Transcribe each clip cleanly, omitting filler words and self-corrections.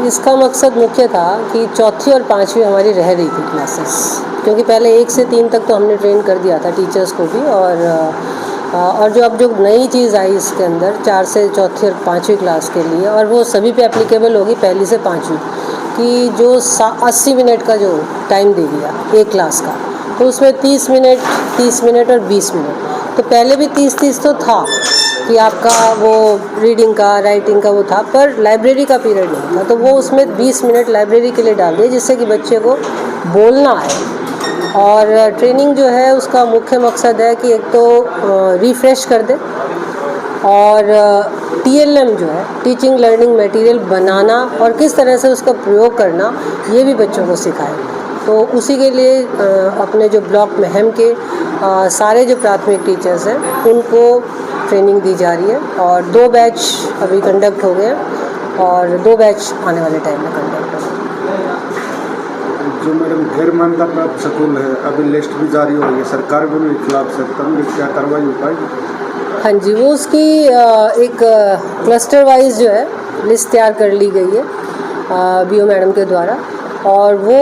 इसका मकसद मुख्य था कि चौथी और पाँचवीं हमारी रह रही थी क्लासेस, क्योंकि पहले 1 से 3 तक तो हमने ट्रेन कर दिया था टीचर्स को भी, और जो अब जो नई चीज़ आई इसके अंदर 4 से चौथी और पाँचवीं क्लास के लिए, और वो सभी पे एप्लीकेबल होगी पहली से पाँचवीं, कि जो 80 मिनट का जो टाइम दे दिया एक क्लास का, तो उसमें 30 मिनट और 20 मिनट। तो पहले भी 30-30 तो था कि आपका वो रीडिंग का, राइटिंग का वो था, पर लाइब्रेरी का पीरियड नहीं था, तो वो उसमें 20 मिनट लाइब्रेरी के लिए डाल दिए, जिससे कि बच्चे को बोलना आए। और ट्रेनिंग जो है उसका मुख्य मकसद है कि एक तो रिफ़्रेश कर दे, और TLM जो है टीचिंग लर्निंग मटेरियल बनाना और किस तरह से उसका प्रयोग करना, ये भी बच्चों को सिखाए। तो उसी के लिए अपने जो ब्लॉक महम के सारे जो प्राथमिक टीचर्स हैं उनको ट्रेनिंग दी जा रही है, और 2 बैच अभी कंडक्ट हो गए हैं और 2 बैच आने वाले टाइम में कंडक्ट होंगे। जो मैडम गैर मान्यता प्राप्त स्कूल है, अभी लिस्ट भी जारी हो रही है, सरकार भी उनके खिलाफ है, तब क्या कार्रवाई हो पाएगी? हाँ जी, वो उसकी एक क्लस्टर वाइज जो है लिस्ट तैयार कर ली गई है BO मैडम के द्वारा, और वो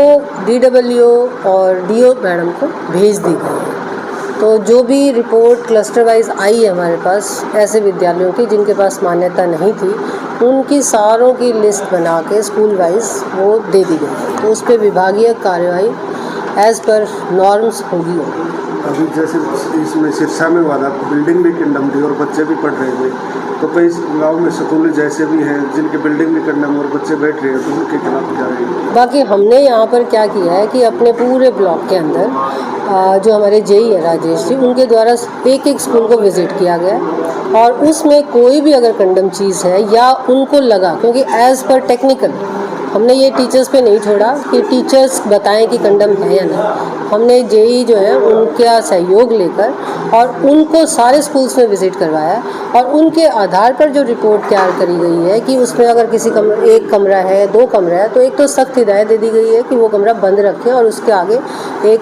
DWO और DO मैडम को भेज दी गई है। तो जो भी रिपोर्ट क्लस्टर वाइज आई है हमारे पास ऐसे विद्यालयों की जिनके पास मान्यता नहीं थी, उनकी सारों की लिस्ट बना के स्कूल वाइज वो दे दी गई है। तो उस पर विभागीय कार्यवाही एज़ पर नॉर्म्स होगी। अभी जैसे इसमें सिरसा में वाला बिल्डिंग भी कंडम थी और बच्चे भी पढ़ रहे थे, तो कई गाँव में स्कूल जैसे भी हैं जिनके बिल्डिंग भी कंडम और बच्चे बैठ रहे हैं, तो उनके खिलाफ क्या है? बाकी हमने यहाँ पर क्या किया है कि अपने पूरे ब्लॉक के अंदर जो हमारे JE है राजेश जी, उनके द्वारा एक स्कूल को विज़िट किया गया, और उसमें कोई भी अगर कंडम चीज़ है या उनको लगा, क्योंकि एज़ पर टेक्निकल हमने ये टीचर्स पे नहीं छोड़ा कि टीचर्स बताएं कि कंडम है या नहीं, हमने JE जो है उनका सहयोग लेकर और उनको सारे स्कूल्स में विज़िट करवाया, और उनके आधार पर जो रिपोर्ट तैयार करी गई है कि उसमें अगर किसी एक कमरा है, 2 कमरा है, तो एक तो सख्त हिदायत दे दी गई है कि वो कमरा बंद रखें और उसके आगे एक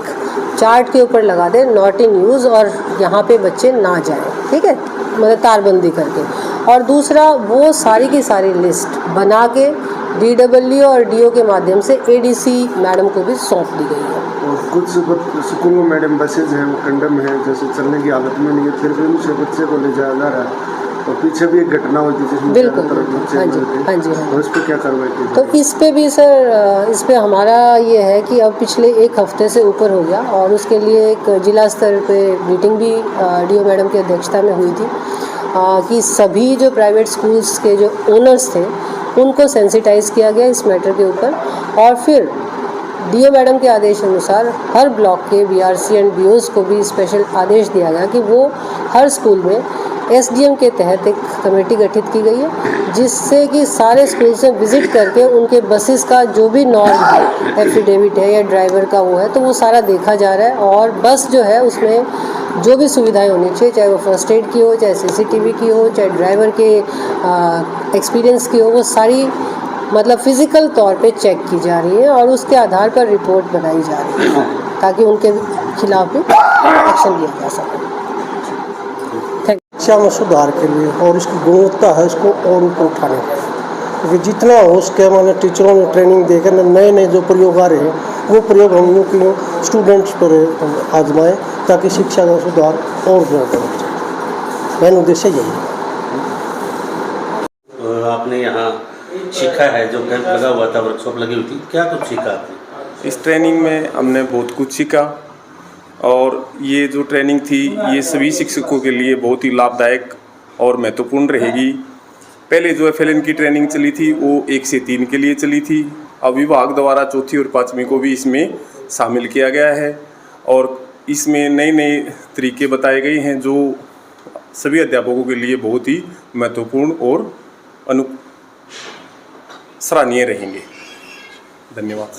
चार्ट के ऊपर लगा दें नॉट इन यूज़, और यहाँ पे बच्चे ना जाएं, ठीक है, मतलब तारबंदी करके। और दूसरा, वो सारी की सारी लिस्ट बना के DWO और DO के माध्यम से ADC मैडम को भी सौंप दी गई है। और कुछ स्कूलों में मैडम बसेज हैं वो कंडम है, जैसे चलने की हालत में नहीं है, फिर भी उनसे बच्चे को ले जाया जा रहा है, और पीछे भी एक घटना हुई थी जिसमें बिल्कुल, हाँ जी। तो इस पर क्या कार्रवाई की? तो इस पे भी सर, इस पे हमारा ये है कि अब पिछले 1 हफ्ते से ऊपर हो गया, और उसके लिए एक जिला स्तर पे मीटिंग भी DO मैडम की अध्यक्षता में हुई थी, कि सभी जो प्राइवेट स्कूल्स के जो ओनर्स थे उनको सेंसिटाइज़ किया गया इस मैटर के ऊपर, और फिर DO मैडम के आदेश अनुसार हर ब्लॉक के BRC एंड BOs को भी स्पेशल आदेश दिया गया कि वो हर स्कूल में SDM के तहत एक कमेटी गठित की गई है, जिससे कि सारे स्कूल से विज़िट करके उनके बसेस का जो भी नॉर्म है, एफिडेविट है या ड्राइवर का वो है, तो वो सारा देखा जा रहा है, और बस जो है उसमें जो भी सुविधाएं होनी चाहिए, चाहे वो फर्स्ट एड की हो, चाहे CCTV की हो, चाहे ड्राइवर के एक्सपीरियंस की हो, वो सारी मतलब फ़िज़िकल तौर पे चेक की जा रही है, और उसके आधार पर रिपोर्ट बनाई जा रही है ताकि उनके खिलाफ भी एक्शन लिया जा सके। शिक्षा में सुधार के लिए और इसकी गुणवत्ता है इसको और ऊपर उठाने के लिए, क्योंकि जितना हो उसके मैंने टीचरों ने ट्रेनिंग देकर नए नए जो प्रयोग आ रहे हैं वो प्रयोग हम लोग के स्टूडेंट्स पर आजमाएं ताकि शिक्षा का सुधार और बेहतर हो जाए। मेन उद्देश्य यही है। आपने यहाँ सीखा है, जो कैंप लगा हुआ था, वर्कशॉप लगी हुई थी, क्या कुछ सीखा आपने? इस ट्रेनिंग में हमने बहुत कुछ सीखा, और ये जो ट्रेनिंग थी ये सभी शिक्षकों के लिए बहुत ही लाभदायक और महत्वपूर्ण रहेगी। पहले जो FLN की ट्रेनिंग चली थी वो 1 से 3 के लिए चली थी, अब विभाग द्वारा चौथी और पाँचवीं को भी इसमें शामिल किया गया है, और इसमें नए नए तरीके बताए गए हैं जो सभी अध्यापकों के लिए बहुत ही महत्वपूर्ण और सराहनीय रहेंगे। धन्यवाद।